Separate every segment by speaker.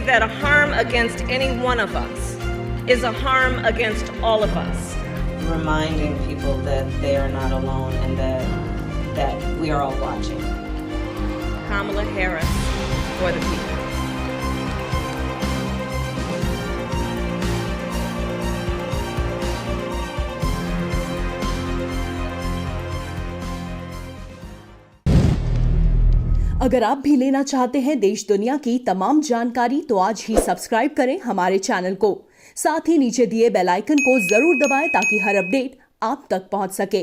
Speaker 1: believe that a harm against any one of us is a harm against all of us.
Speaker 2: Reminding people that they are not alone and that we are all watching.
Speaker 1: Kamala Harris, for the people.
Speaker 3: अगर आप भी लेना चाहते हैं देश दुनिया की तमाम जानकारी तो आज ही सब्सक्राइब करें हमारे चैनल को। साथ ही नीचे दिए बेल आइकन को जरूर दबाएं ताकि हर अपडेट आप तक पहुंच सके।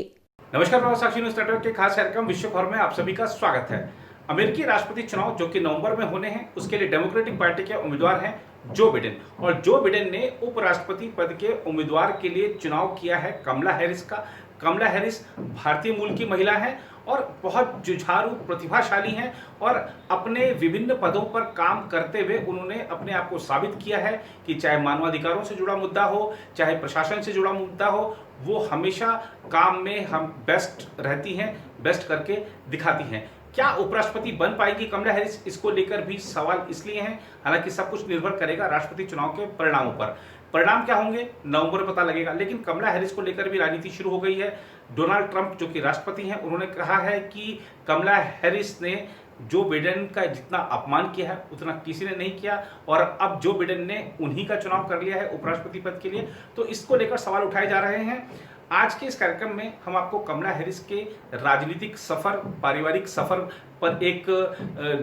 Speaker 4: नमस्कार, प्रभात साक्षी न्यूज नेटवर्क के खास कार्यक्रम विश्व खबर में आप सभी का स्वागत है। अमेरिकी राष्ट्रपति चुनाव जो कि नवंबर में होने हैं, उसके लिए डेमोक्रेटिक पार्टी के उम्मीदवार हैं जो बिडेन, और जो बिडेन ने उपराष्ट्रपति पद के उम्मीदवार के लिए चुनाव किया है कमला हैरिस का। कमला हैरिस भारतीय मूल की महिला है और बहुत जुझारू प्रतिभाशाली हैं और अपने विभिन्न पदों पर काम करते हुए उन्होंने अपने आप को साबित किया है कि चाहे मानवाधिकारों से जुड़ा मुद्दा हो, चाहे प्रशासन से जुड़ा मुद्दा हो, वो हमेशा काम में हम बेस्ट रहती हैं, बेस्ट करके दिखाती हैं। क्या उपराष्ट्रपति बन पाएगी कमला हैरिस, इसको लेकर भी सवाल इसलिए हैं। हालांकि सब कुछ निर्भर करेगा राष्ट्रपति चुनाव के परिणामों पर। परिणाम क्या होंगे नवंबर में पता लगेगा, लेकिन कमला हैरिस को लेकर भी राजनीति शुरू हो गई है। डोनाल्ड ट्रंप जो कि राष्ट्रपति हैं, उन्होंने कहा है कि कमला हैरिस ने जो बिडेन का जितना अपमान किया है उतना किसी ने नहीं किया, और अब जो बिडेन ने उन्हीं का चुनाव कर लिया है उपराष्ट्रपति पद के लिए। तो इसको लेकर सवाल उठाए जा रहे हैं। आज के इस कार्यक्रम में हम आपको कमला हैरिस के राजनीतिक सफर, पारिवारिक सफर पर एक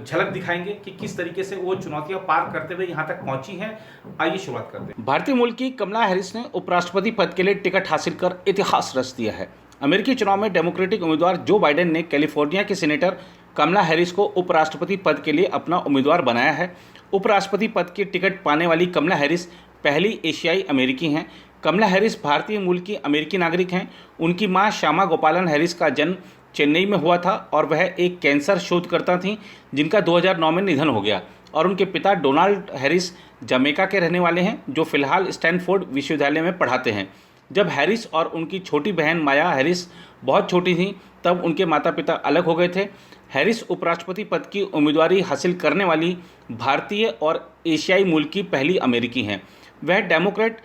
Speaker 4: झलक दिखाएंगे कि किस तरीके से वो चुनौतियां पार करते हुए यहाँ तक पहुंची हैं। आइए शुरुआत करते हैं। भारतीय मूल की कमला हैरिस ने उपराष्ट्रपति पद के लिए टिकट हासिल कर इतिहास रच दिया है। अमेरिकी चुनाव में डेमोक्रेटिक उम्मीदवार जो बाइडेन ने कैलिफोर्निया के सीनेटर कमला हैरिस को उपराष्ट्रपति पद के लिए अपना उम्मीदवार बनाया है। उपराष्ट्रपति पद की टिकट पाने वाली कमला हैरिस पहली एशियाई अमेरिकी हैं। कमला हैरिस भारतीय मूल की अमेरिकी नागरिक हैं। उनकी मां श्यामा गोपालन हैरिस का जन्म चेन्नई में हुआ था और वह एक कैंसर शोधकर्ता थीं जिनका 2009 में निधन हो गया, और उनके पिता डोनाल्ड हैरिस जमैका के रहने वाले हैं जो फिलहाल स्टैनफोर्ड विश्वविद्यालय में पढ़ाते हैं। जब हैरिस और उनकी छोटी बहन माया हैरिस बहुत छोटी थीं तब उनके माता पिता अलग हो गए थे। हैरिस उपराष्ट्रपति पद की उम्मीदवारी हासिल करने वाली भारतीय और एशियाई मूल की पहली अमेरिकी हैं। वह डेमोक्रेट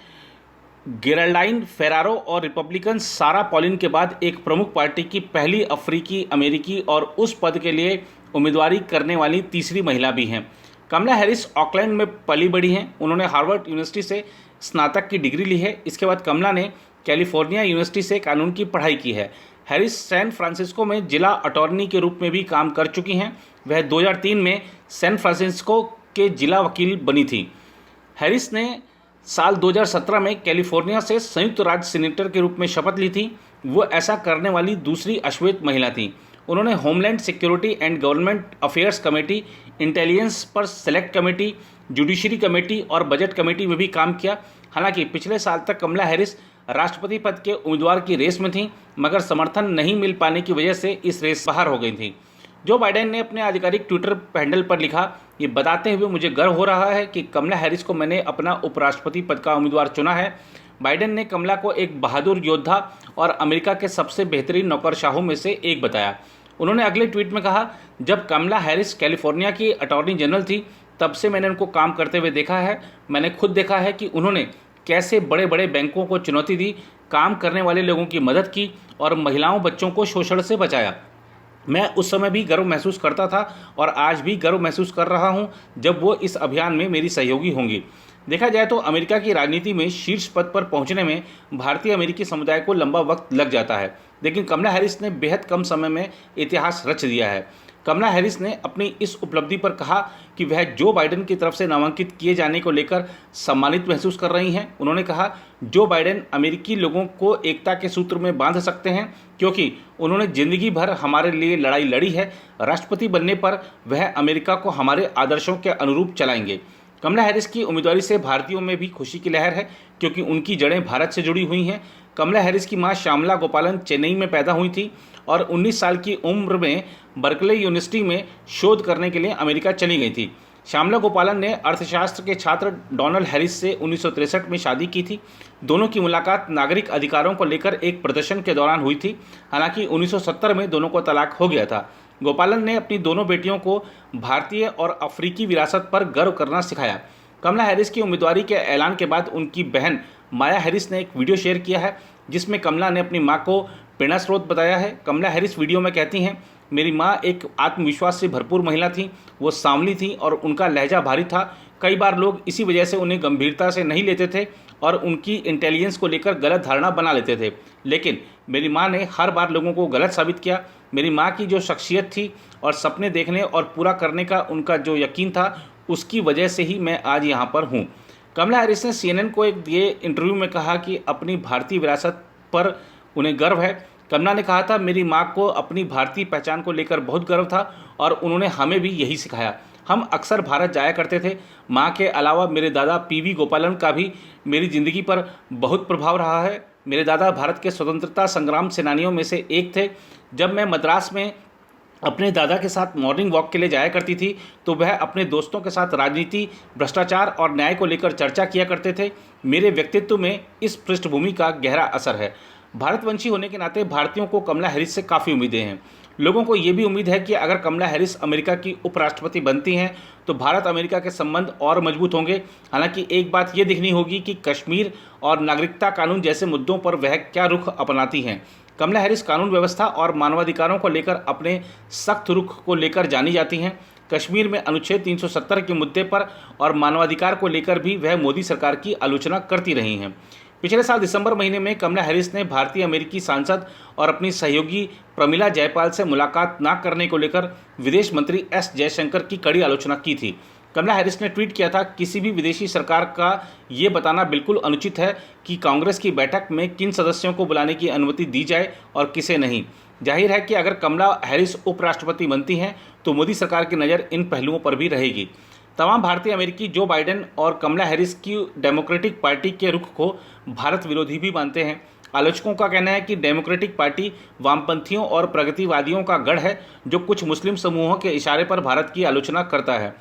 Speaker 4: गेराल्डाइन फेरारो और रिपब्लिकन सारा पॉलिन के बाद एक प्रमुख पार्टी की पहली अफ्रीकी अमेरिकी और उस पद के लिए उम्मीदवारी करने वाली तीसरी महिला भी हैं। कमला हैरिस ऑकलैंड में पली बड़ी हैं। उन्होंने हार्वर्ड यूनिवर्सिटी से स्नातक की डिग्री ली है। इसके बाद कमला ने कैलिफोर्निया यूनिवर्सिटी से कानून की पढ़ाई की है। हैरिस सैन फ्रांसिस्को में जिला अटॉर्नी के रूप में भी काम कर चुकी हैं। वह 2003 में सैन फ्रांसिस्को के जिला वकील बनी थी। हैरिस ने साल 2017 में कैलिफोर्निया से संयुक्त राज्य सीनेटर के रूप में शपथ ली थी। वो ऐसा करने वाली दूसरी अश्वेत महिला थी। उन्होंने homeland security and government affairs committee, intelligence पर सेलेक्ट कमेटी, जुडिशरी कमेटी और बजट कमेटी में भी काम किया। हालांकि पिछले साल तक कमला हैरिस राष्ट्रपति पद के उम्मीदवार की रेस में थी, मगर समर्थन नहीं मिल पाने की वजह से इस रेस बाहर हो गई थी। जो बाइडेन ने अपने आधिकारिक ट्विटर हैंडल पर लिखा, ये बताते हुए मुझे गर्व हो रहा है कि कमला हैरिस को मैंने अपना उपराष्ट्रपति पद का उम्मीदवार चुना है। बाइडेन ने कमला को एक बहादुर योद्धा और अमेरिका के सबसे बेहतरीन नौकरशाहों में से एक बताया। उन्होंने अगले ट्वीट में कहा, जब कमला हैरिस कैलिफोर्निया की अटॉर्नी जनरल थी तब से मैंने उनको काम करते हुए देखा है। मैंने खुद देखा है कि उन्होंने कैसे बड़े बड़े बैंकों को चुनौती दी, काम करने वाले लोगों की मदद की और महिलाओं बच्चों को शोषण से बचाया। मैं उस समय भी गर्व महसूस करता था और आज भी गर्व महसूस कर रहा हूं जब वो इस अभियान में मेरी सहयोगी होंगी। देखा जाए तो अमेरिका की राजनीति में शीर्ष पद पर पहुंचने में भारतीय अमेरिकी समुदाय को लंबा वक्त लग जाता है, लेकिन कमला हैरिस ने बेहद कम समय में इतिहास रच दिया है। कमला हैरिस ने अपनी इस उपलब्धि पर कहा कि वह जो बाइडेन की तरफ से नामांकित किए जाने को लेकर सम्मानित महसूस कर रही हैं। उन्होंने कहा, जो बाइडेन अमेरिकी लोगों को एकता के सूत्र में बांध सकते हैं क्योंकि उन्होंने जिंदगी भर हमारे लिए लड़ाई लड़ी है। राष्ट्रपति बनने पर वह अमेरिका को हमारे आदर्शों के अनुरूप चलाएंगे। कमला हैरिस की उम्मीदवारी से भारतीयों में भी खुशी की लहर है क्योंकि उनकी जड़ें भारत से जुड़ी हुई हैं। कमला हैरिस की मां श्यामला गोपालन चेन्नई में पैदा हुई थी और 19 साल की उम्र में बर्कले यूनिवर्सिटी में शोध करने के लिए अमेरिका चली गई थी। श्यामला गोपालन ने अर्थशास्त्र के छात्र डोनाल्ड हैरिस से 1963 में शादी की थी। दोनों की मुलाकात नागरिक अधिकारों को लेकर एक प्रदर्शन के दौरान हुई थी। हालांकि 1970 में दोनों को तलाक हो गया था। गोपालन ने अपनी दोनों बेटियों को भारतीय और अफ्रीकी विरासत पर गर्व करना सिखाया। कमला हैरिस की उम्मीदवारी के ऐलान के बाद उनकी बहन माया हैरिस ने एक वीडियो शेयर किया है जिसमें कमला ने अपनी मां को प्रेरणा स्रोत बताया है। कमला हैरिस वीडियो में कहती हैं, मेरी मां एक आत्मविश्वास से भरपूर महिला थी, वो सांवली थी और उनका लहजा भारी था। कई बार लोग इसी वजह से उन्हें गंभीरता से नहीं लेते थे और उनकी इंटेलिजेंस को लेकर गलत धारणा बना लेते थे, लेकिन मेरी मां ने हर बार लोगों को गलत साबित किया। मेरी मां की जो शख्सियत थी और सपने देखने और पूरा करने का उनका जो यकीन था, उसकी वजह से ही मैं आज यहाँ पर हूँ। कमला हैरिस ने CNN को एक दिए इंटरव्यू में कहा कि अपनी भारतीय विरासत पर उन्हें गर्व है। कमला ने कहा था, मेरी माँ को अपनी भारतीय पहचान को लेकर बहुत गर्व था और उन्होंने हमें भी यही सिखाया। हम अक्सर भारत जाया करते थे। माँ के अलावा मेरे दादा PV गोपालन का भी मेरी ज़िंदगी पर बहुत प्रभाव रहा है। मेरे दादा भारत के स्वतंत्रता संग्राम सेनानियों में से एक थे। जब मैं मद्रास में अपने दादा के साथ मॉर्निंग वॉक के लिए जाया करती थी तो वह अपने दोस्तों के साथ राजनीति, भ्रष्टाचार और न्याय को लेकर चर्चा किया करते थे। मेरे व्यक्तित्व में इस पृष्ठभूमि का गहरा असर है। भारतवंशी होने के नाते भारतीयों को कमला हैरिस से काफ़ी उम्मीदें हैं। लोगों को ये भी उम्मीद है कि अगर कमला हैरिस अमेरिका की उपराष्ट्रपति बनती हैं तो भारत अमेरिका के संबंध और मजबूत होंगे। हालांकि एक बात ये देखनी होगी कि कश्मीर और नागरिकता कानून जैसे मुद्दों पर वह क्या रुख अपनाती हैं। कमला हैरिस कानून व्यवस्था और मानवाधिकारों को लेकर अपने सख्त रुख को लेकर जानी जाती हैं। कश्मीर में अनुच्छेद 370 के मुद्दे पर और मानवाधिकार को लेकर भी वह मोदी सरकार की आलोचना करती रही हैं। पिछले साल दिसंबर महीने में कमला हैरिस ने भारतीय अमेरिकी सांसद और अपनी सहयोगी प्रमिला जयपाल से मुलाकात न करने को लेकर विदेश मंत्री S जयशंकर की कड़ी आलोचना की थी। कमला हैरिस ने ट्वीट किया था, किसी भी विदेशी सरकार का ये बताना बिल्कुल अनुचित है कि कांग्रेस की बैठक में किन सदस्यों को बुलाने की अनुमति दी जाए और किसे नहीं। जाहिर है कि अगर कमला हैरिस उपराष्ट्रपति बनती हैं तो मोदी सरकार की नज़र इन पहलुओं पर भी रहेगी। तमाम भारतीय अमेरिकी जो बाइडेन और कमला हैरिस की डेमोक्रेटिक पार्टी के रुख को भारत विरोधी भी मानते हैं। आलोचकों का कहना है कि डेमोक्रेटिक पार्टी वामपंथियों और प्रगतिवादियों का गढ़ है जो कुछ मुस्लिम समूहों के इशारे पर भारत की आलोचना करता है।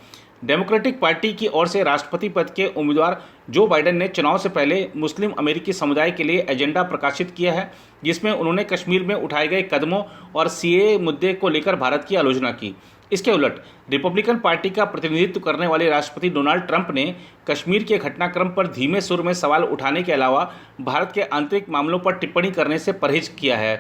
Speaker 4: डेमोक्रेटिक पार्टी की ओर से राष्ट्रपति पद के उम्मीदवार जो बाइडेन ने चुनाव से पहले मुस्लिम अमेरिकी समुदाय के लिए एजेंडा प्रकाशित किया है, जिसमें उन्होंने कश्मीर में उठाए गए कदमों और CAA मुद्दे को लेकर भारत की आलोचना की। इसके उलट रिपब्लिकन पार्टी का प्रतिनिधित्व करने वाले राष्ट्रपति डोनाल्ड ट्रंप ने कश्मीर के घटनाक्रम पर धीमे सुर में सवाल उठाने के अलावा भारत के आंतरिक मामलों पर टिप्पणी करने से परहेज किया है।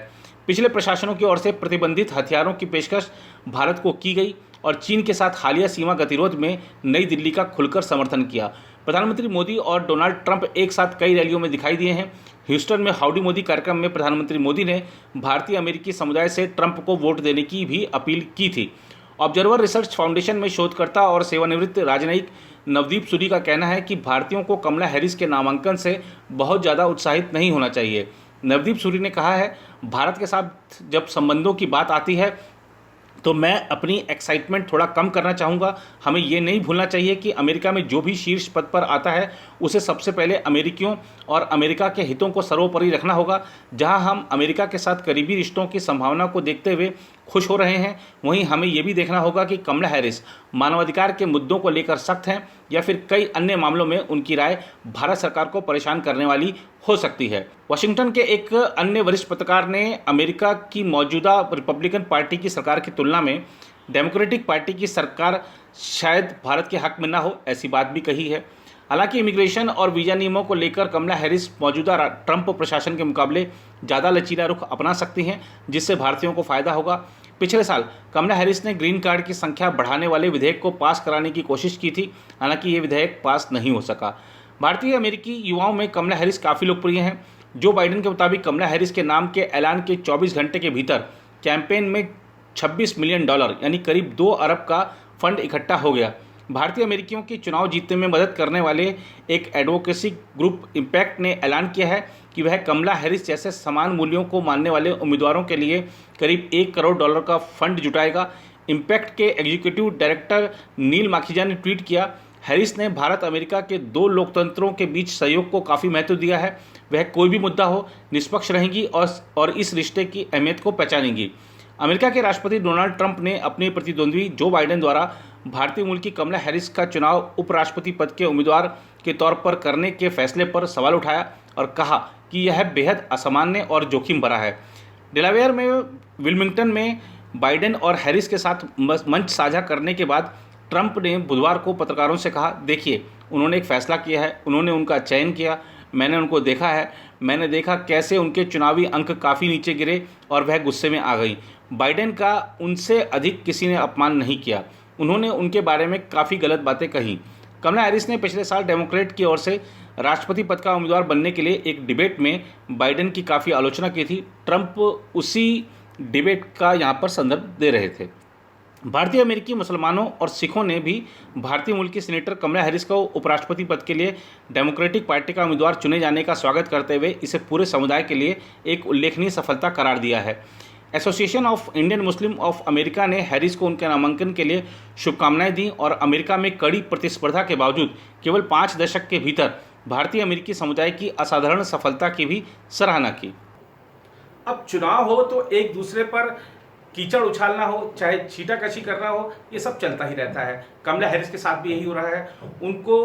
Speaker 4: पिछले प्रशासनों की ओर से प्रतिबंधित हथियारों की पेशकश भारत को की गई और चीन के साथ हालिया सीमा गतिरोध में नई दिल्ली का खुलकर समर्थन किया। प्रधानमंत्री मोदी और डोनाल्ड ट्रंप एक साथ कई रैलियों में दिखाई दिए हैं। ह्यूस्टन में हाउडी मोदी कार्यक्रम में प्रधानमंत्री मोदी ने भारतीय अमेरिकी समुदाय से ट्रंप को वोट देने की भी अपील की थी। ऑब्जर्वर रिसर्च फाउंडेशन में शोधकर्ता और सेवानिवृत्त राजनयिक नवदीप सूरी का कहना है कि भारतीयों को कमला हैरिस के नामांकन से बहुत ज़्यादा उत्साहित नहीं होना चाहिए। नवदीप सूरी ने कहा है, भारत के साथ जब संबंधों की बात आती है तो मैं अपनी एक्साइटमेंट थोड़ा कम करना चाहूँगा। हमें ये नहीं भूलना चाहिए कि अमेरिका में जो भी शीर्ष पद पर आता है उसे सबसे पहले अमेरिकियों और अमेरिका के हितों को सर्वोपरि रखना होगा। जहां हम अमेरिका के साथ करीबी रिश्तों की संभावना को देखते हुए खुश हो रहे हैं, वहीं हमें ये भी देखना होगा कि कमला हैरिस मानवाधिकार के मुद्दों को लेकर सख्त हैं या फिर कई अन्य मामलों में उनकी राय भारत सरकार को परेशान करने वाली हो सकती है। वाशिंगटन के एक अन्य वरिष्ठ पत्रकार ने अमेरिका की मौजूदा रिपब्लिकन पार्टी की सरकार की तुलना में डेमोक्रेटिक पार्टी की सरकार शायद भारत के हक में ना हो, ऐसी बात भी कही है। हालांकि इमिग्रेशन और वीज़ा नियमों को लेकर कमला हैरिस मौजूदा ट्रंप प्रशासन के मुकाबले ज़्यादा लचीला रुख अपना सकती हैं, जिससे भारतीयों को फ़ायदा होगा। पिछले साल कमला हैरिस ने ग्रीन कार्ड की संख्या बढ़ाने वाले विधेयक को पास कराने की कोशिश की थी, हालांकि ये विधेयक पास नहीं हो सका। भारतीय अमेरिकी युवाओं में कमला हैरिस काफ़ी लोकप्रिय हैं। जो बाइडेन के मुताबिक कमला हैरिस के नाम के ऐलान के 24 घंटे के भीतर कैंपेन में $26 मिलियन यानी करीब 2 अरब का फंड इकट्ठा हो गया। भारतीय अमेरिकियों की चुनाव जीतने में मदद करने वाले एक एडवोकेसी ग्रुप इम्पैक्ट ने ऐलान किया है कि वह कमला हैरिस जैसे समान मूल्यों को मानने वाले उम्मीदवारों के लिए करीब $1 करोड़ का फंड जुटाएगा। इम्पैक्ट के एग्जीक्यूटिव डायरेक्टर नील माखीजा ने ट्वीट किया, हैरिस ने भारत अमेरिका के 2 लोकतंत्रों के बीच सहयोग को काफ़ी महत्व दिया है। वह कोई भी मुद्दा हो निष्पक्ष रहेंगी और इस रिश्ते की अहमियत को पहचानेंगी। अमेरिका के राष्ट्रपति डोनाल्ड ट्रंप ने अपने प्रतिद्वंद्वी जो बाइडेन द्वारा भारतीय मूल की कमला हैरिस का चुनाव उपराष्ट्रपति पद के उम्मीदवार के तौर पर करने के फैसले पर सवाल उठाया और कहा कि यह बेहद असामान्य और जोखिम भरा है। डेलावेयर में विल्मिंगटन में बाइडेन और हैरिस के साथ मंच साझा करने के बाद ट्रंप ने बुधवार को पत्रकारों से कहा, देखिए उन्होंने एक फैसला किया है, उन्होंने उनका चयन किया, मैंने उनको देखा है, मैंने देखा कैसे उनके चुनावी अंक काफ़ी नीचे गिरे और वह गुस्से में आ गई। बाइडेन का उनसे अधिक किसी ने अपमान नहीं किया, उन्होंने उनके बारे में काफ़ी गलत बातें कही। कमला हैरिस ने पिछले साल डेमोक्रेट की ओर से राष्ट्रपति पद का उम्मीदवार बनने के लिए एक डिबेट में बाइडेन की काफ़ी आलोचना की थी। ट्रंप उसी डिबेट का यहाँ पर संदर्भ दे रहे थे। भारतीय अमेरिकी मुसलमानों और सिखों ने भी भारतीय मूल की सीनेटर कमला हैरिस को उपराष्ट्रपति पद के लिए डेमोक्रेटिक पार्टी का उम्मीदवार चुने जाने का स्वागत करते हुए इसे पूरे समुदाय के लिए एक उल्लेखनीय सफलता करार दिया है। Association of Indian Muslim of America ने हैरिस को उनके नामांकन के लिए शुभकामनाएं दी और अमेरिका में कड़ी प्रतिस्पर्धा के बावजूद केवल 5 दशक के भीतर भारतीय अमेरिकी समुदाय की असाधारण सफलता की भी सराहना की। अब चुनाव हो तो एक दूसरे पर कीचड़ उछालना हो, चाहे छींटाकशी करना हो, ये सब चलता ही रहता है। कमला हैरिस के साथ भी यही हो रहा है। उनको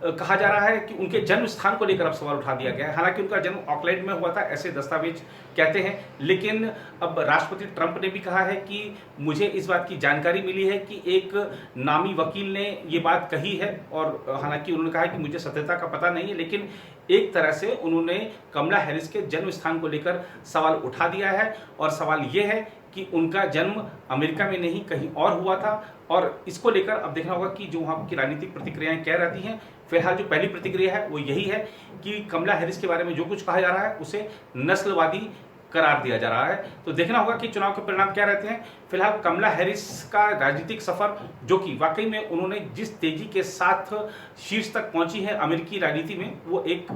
Speaker 4: कहा जा रहा है कि उनके जन्म स्थान को लेकर अब सवाल उठा दिया गया है। हालांकि उनका जन्म ऑकलैंड में हुआ था, ऐसे दस्तावेज कहते हैं, लेकिन अब राष्ट्रपति ट्रंप ने भी कहा है कि मुझे इस बात की जानकारी मिली है कि एक नामी वकील ने ये बात कही है, और हालांकि उन्होंने कहा कि मुझे सत्यता का पता नहीं है, लेकिन एक तरह से उन्होंने कमला हैरिस के जन्म स्थान को लेकर सवाल उठा दिया है। और सवाल ये है कि उनका जन्म अमेरिका में नहीं कहीं और हुआ था, और इसको लेकर अब देखना होगा कि जो वहाँ की राजनीतिक प्रतिक्रियाएं क्या रहती हैं। फिलहाल जो पहली प्रतिक्रिया है वो यही है कि कमला हैरिस के बारे में जो कुछ कहा जा रहा है उसे नस्लवादी करार दिया जा रहा है। तो देखना होगा कि चुनाव के परिणाम क्या रहते हैं। फिलहाल कमला हैरिस का राजनीतिक सफर, जो कि वाकई में उन्होंने जिस तेजी के साथ शीर्ष तक पहुंची है अमेरिकी राजनीति में, वो एक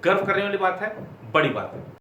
Speaker 4: गर्व करने वाली बात है, बड़ी बात है।